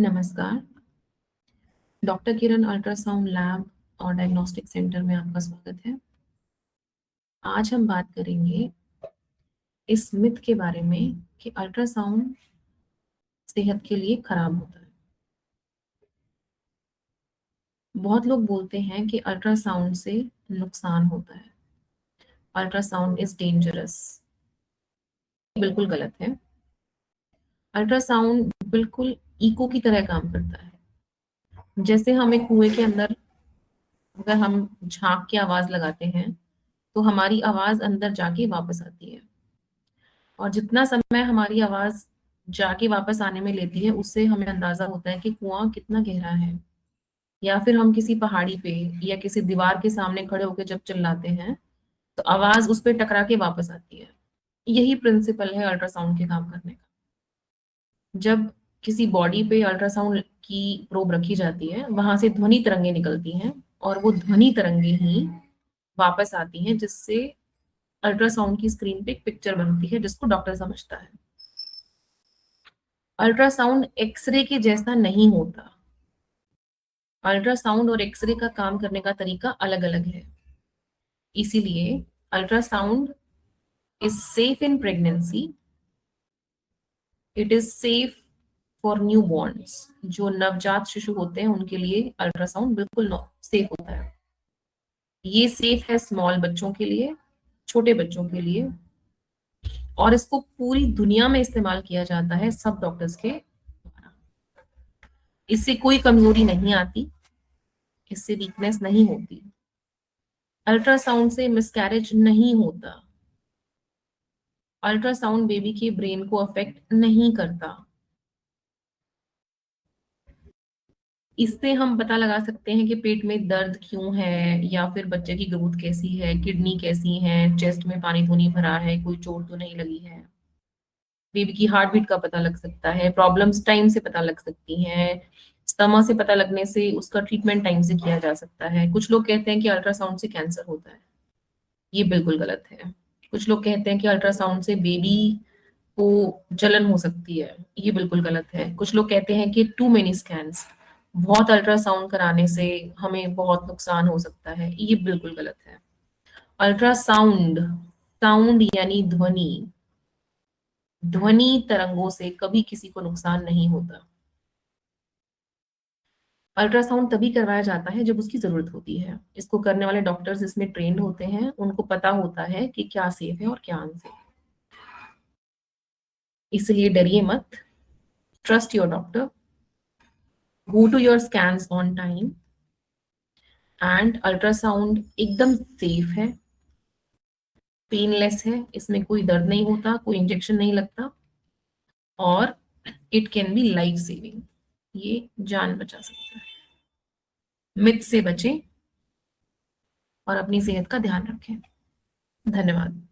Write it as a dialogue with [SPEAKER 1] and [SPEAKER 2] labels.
[SPEAKER 1] नमस्कार। डॉक्टर किरण ultrasound lab और diagnostic centre में आपका स्वागत है। आज हम बात करेंगे इस मिथ के बारे में कि अल्ट्रासाउंड सेहत के लिए खराब होता है। बहुत लोग बोलते हैं कि अल्ट्रासाउंड से नुकसान होता है, अल्ट्रासाउंड इज डेंजरस। बिल्कुल गलत है। अल्ट्रासाउंड बिल्कुल इको की तरह काम करता है। जैसे हम एक कुएं के अंदर अगर हम झांक के आवाज लगाते हैं तो हमारी आवाज अंदर जाके वापस आती है, और जितना समय हमारी आवाज जाके वापस आने में लेती है उससे हमें अंदाजा होता है कि कुआं कितना गहरा है। या फिर हम किसी पहाड़ी पे या किसी दीवार के सामने खड़े होकर जब चिल्लाते हैं तो आवाज उस पर टकरा के वापस आती है। यही प्रिंसिपल है अल्ट्रासाउंड के काम करने का। जब किसी बॉडी पे अल्ट्रासाउंड की प्रोब रखी जाती है वहां से ध्वनि तरंगे निकलती हैं, और वो ध्वनि तरंगे ही वापस आती हैं, जिससे अल्ट्रासाउंड की स्क्रीन पे एक पिक्चर बनती है जिसको डॉक्टर समझता है। अल्ट्रासाउंड एक्सरे के जैसा नहीं होता। अल्ट्रासाउंड और एक्सरे का काम करने का तरीका अलग अलग है। इसीलिए ultrasound is safe in pregnancy, it is safe for new borns. जो नवजात शिशु होते हैं उनके लिए अल्ट्रासाउंड बिल्कुल सेफ होता है। ये सेफ है स्मॉल बच्चों के लिए, छोटे बच्चों के लिए, और इसको पूरी दुनिया में इस्तेमाल किया जाता है सब डॉक्टर्स के द्वारा। इससे कोई कमजोरी नहीं आती, इससे वीकनेस नहीं होती, अल्ट्रासाउंड से मिसकैरेज नहीं होता, अल्ट्रासाउंड बेबी के ब्रेन को अफेक्ट नहीं करता। इससे हम पता लगा सकते हैं कि पेट में दर्द क्यों है, या फिर बच्चे की ग्रोथ कैसी है, किडनी कैसी है, चेस्ट में पानी तो नहीं भरा है, कोई चोट तो नहीं लगी है। बेबी की हार्ट बीट का पता लग सकता है, प्रॉब्लम्स टाइम से पता लग सकती हैं। स्टमक से पता लगने से उसका ट्रीटमेंट टाइम से किया जा सकता है। कुछ लोग कहते हैं कि अल्ट्रासाउंड से कैंसर होता है, ये बिल्कुल गलत है। कुछ लोग कहते हैं कि अल्ट्रासाउंड से बेबी को जलन हो सकती है, ये बिल्कुल गलत है। कुछ लोग कहते हैं कि टू मेनी स्कैन्स, बहुत अल्ट्रासाउंड कराने से हमें बहुत नुकसान हो सकता है, ये बिल्कुल गलत है। अल्ट्रासाउंड, साउंड यानी ध्वनि, ध्वनि तरंगों से कभी किसी को नुकसान नहीं होता। अल्ट्रासाउंड तभी करवाया जाता है जब उसकी जरूरत होती है। इसको करने वाले डॉक्टर्स इसमें ट्रेंड होते हैं, उनको पता होता है कि क्या सेफ है और क्या अनसेफ। इसलिए डरिए मत, trust your doctor, go to your scans on time, and ultrasound एकदम सेफ है, पेनलेस है, इसमें कोई दर्द नहीं होता, कोई इंजेक्शन नहीं लगता, और it can be life saving, ये जान बचा सकता है। मिथ से बचें और अपनी सेहत का ध्यान रखें। धन्यवाद।